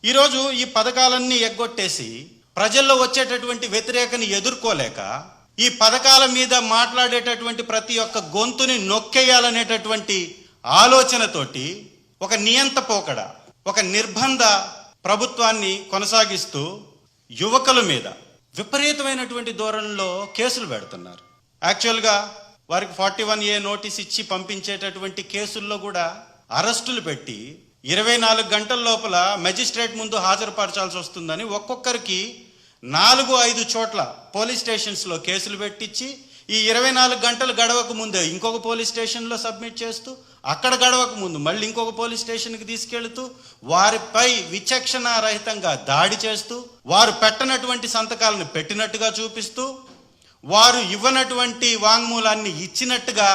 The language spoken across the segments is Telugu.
ఈరోజు ఈ పథకాలన్నీ ఎగ్గొట్టేసి ప్రజల్లో వచ్చేటటువంటి వ్యతిరేకని ఎదుర్కోలేక ఈ పథకాల మీద మాట్లాడేటటువంటి ప్రతి ఒక్క గొంతుని నొక్కేయాలనేటటువంటి ఆలోచనతోటి ఒక నియంత పోకడ, ఒక నిర్బంధ ప్రభుత్వాన్ని కొనసాగిస్తూ యువకుల మీద విపరీతమైనటువంటి ధోరణిలో కేసులు పెడుతున్నారు. యాక్చువల్గా వారికి 41A నోటీస్ ఇచ్చి పంపించేటటువంటి కేసుల్లో కూడా అరెస్టులు పెట్టి 24 గంటల లోపల మెజిస్ట్రేట్ ముందు హాజరుపరచాల్సి వస్తుందని ఒక్కొక్కరికి 4-5 చోట్ల పోలీస్ స్టేషన్స్లో కేసులు పెట్టించి ఈ 24 గంటలు గడవక ముందే ఇంకొక పోలీస్ స్టేషన్లో సబ్మిట్ చేస్తూ, అక్కడ గడవక ముందు మళ్ళీ ఇంకొక పోలీస్ స్టేషన్కి తీసుకెళ్తూ వారిపై విచక్షణారహితంగా దాడి చేస్తూ, వారు పెట్టనటువంటి సంతకాలను పెట్టినట్టుగా చూపిస్తూ, వారు ఇవ్వనటువంటి వాంగ్మూలాన్ని ఇచ్చినట్టుగా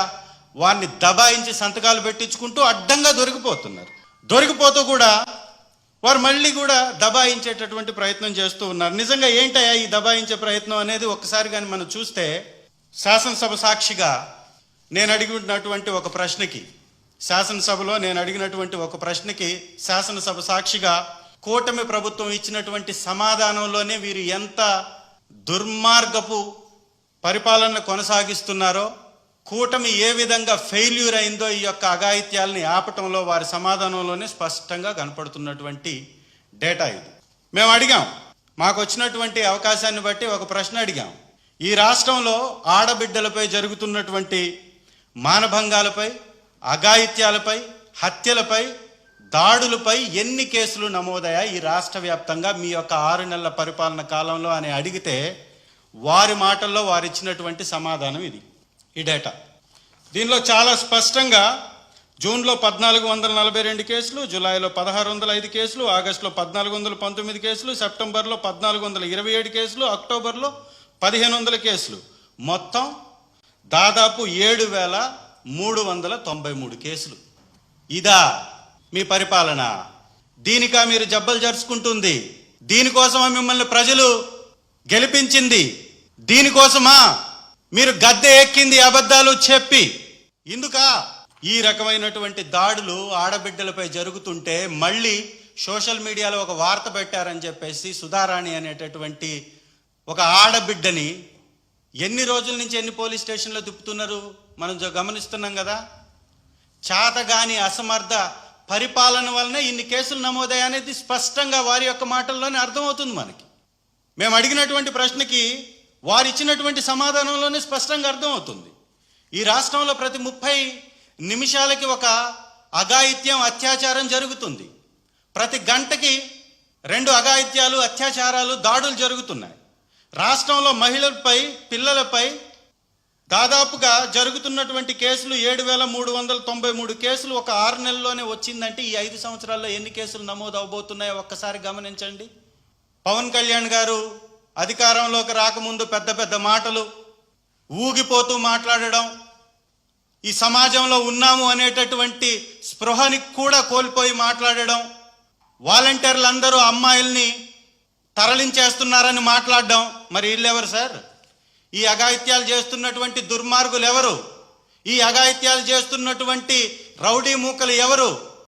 వారిని దబాయించి సంతకాలు పెట్టించుకుంటూ అడ్డంగా దొరికిపోతున్నారు. దొరికిపోతూ కూడా వారు మళ్ళీ కూడా దబాయించేటటువంటి ప్రయత్నం చేస్తూ ఉన్నారు. నిజంగా ఏంటయ్యా ఈ దబాయించే ప్రయత్నం అనేది ఒక్కసారి కానీ మనం చూస్తే, శాసనసభ సాక్షిగా నేను అడిగినటువంటి ఒక ప్రశ్నకి, శాసనసభలో నేను అడిగినటువంటి ఒక ప్రశ్నకి శాసనసభ సాక్షిగా కూటమి ప్రభుత్వం ఇచ్చినటువంటి సమాధానంలోనే వీరు ఎంత దుర్మార్గపు పరిపాలన కొనసాగిస్తున్నారో, కూటమి ఏ విధంగా ఫెయిల్యూర్ అయిందో ఈ యొక్క అఘాయిత్యాలని ఆపటంలో వారి సమాధానంలోనే స్పష్టంగా కనపడుతున్నటువంటి డేటా ఇది. మేము అడిగాం, మాకు వచ్చినటువంటి అవకాశాన్ని బట్టి ఒక ప్రశ్న అడిగాం. ఈ రాష్ట్రంలో ఆడబిడ్డలపై జరుగుతున్నటువంటి మానభంగాలపై, అఘాయిత్యాలపై, హత్యలపై, దాడులపై ఎన్ని కేసులు నమోదయ్యాయి ఈ రాష్ట్ర వ్యాప్తంగా మీ యొక్క 6 నెలల పరిపాలన కాలంలో అని అడిగితే వారి మాటల్లో వారు ఇచ్చినటువంటి సమాధానం ఇది, ఈ డేటా. దీనిలో చాలా స్పష్టంగా జూన్లో 1442 కేసులు, జూలైలో 1605 కేసులు, ఆగస్టులో 1419 కేసులు, సెప్టెంబర్లో 1427 కేసులు, అక్టోబర్లో 1500 కేసులు, మొత్తం దాదాపు 7393 కేసులు. ఇదా మీ పరిపాలన? దీనికా మీరు జబ్బలు జరుచుకుంటుంది? దీనికోసమా మిమ్మల్ని ప్రజలు గెలిపించింది? దీనికోసమా మీరు గద్దె ఎక్కింది అబద్ధాలు చెప్పి? ఇందుకా ఈ రకమైనటువంటి దాడులు ఆడబిడ్డలపై జరుగుతుంటే మళ్ళీ సోషల్ మీడియాలో ఒక వార్త పెట్టారని చెప్పేసి సుధారాణి అనేటటువంటి ఒక ఆడబిడ్డని ఎన్ని రోజుల నుంచి ఎన్ని పోలీస్ స్టేషన్లో తిప్పుతున్నారు మనం గమనిస్తున్నాం కదా. చాతగాని అసమర్థ పరిపాలన వలన ఇన్ని కేసులు నమోదయ్యాయనేది స్పష్టంగా వారి యొక్క మాటల్లోనే అర్థమవుతుంది మనకి. మేము అడిగినటువంటి ప్రశ్నకి వారు ఇచ్చినటువంటి సమాధానంలోనే స్పష్టంగా అర్థమవుతుంది. ఈ రాష్ట్రంలో ప్రతి 30 నిమిషాలకి ఒక అఘాయిత్యం, అత్యాచారం జరుగుతుంది. ప్రతి గంటకి 2 అఘాయిత్యాలు, అత్యాచారాలు, దాడులు జరుగుతున్నాయి. రాష్ట్రంలో మహిళలపై, పిల్లలపై దాదాపుగా జరుగుతున్నటువంటి కేసులు 7393 కేసులు ఒక 6 నెలల్లోనే వచ్చిందంటే ఈ 5 సంవత్సరాల్లో ఎన్ని కేసులు నమోదు అవబోతున్నాయో ఒక్కసారి గమనించండి. పవన్ కళ్యాణ్ గారు అధికారంలోకి రాకముందు పెద్ద పెద్ద మాటలు, ఊగిపోతూ మాట్లాడడం, ఈ సమాజంలో ఉన్నాము అనేటటువంటి స్పృహని కూడా కోల్పోయి మాట్లాడడం, వాలంటీర్లందరూ అమ్మాయిల్ని తరలించేస్తున్నారని మాట్లాడడం. మరి వీళ్ళెవరు సార్? ఈ అఘాయిత్యాలు చేస్తున్నటువంటి దుర్మార్గులు ఎవరు? ఈ అఘాయిత్యాలు చేస్తున్నటువంటి రౌడీ మూకలు ఎవరు?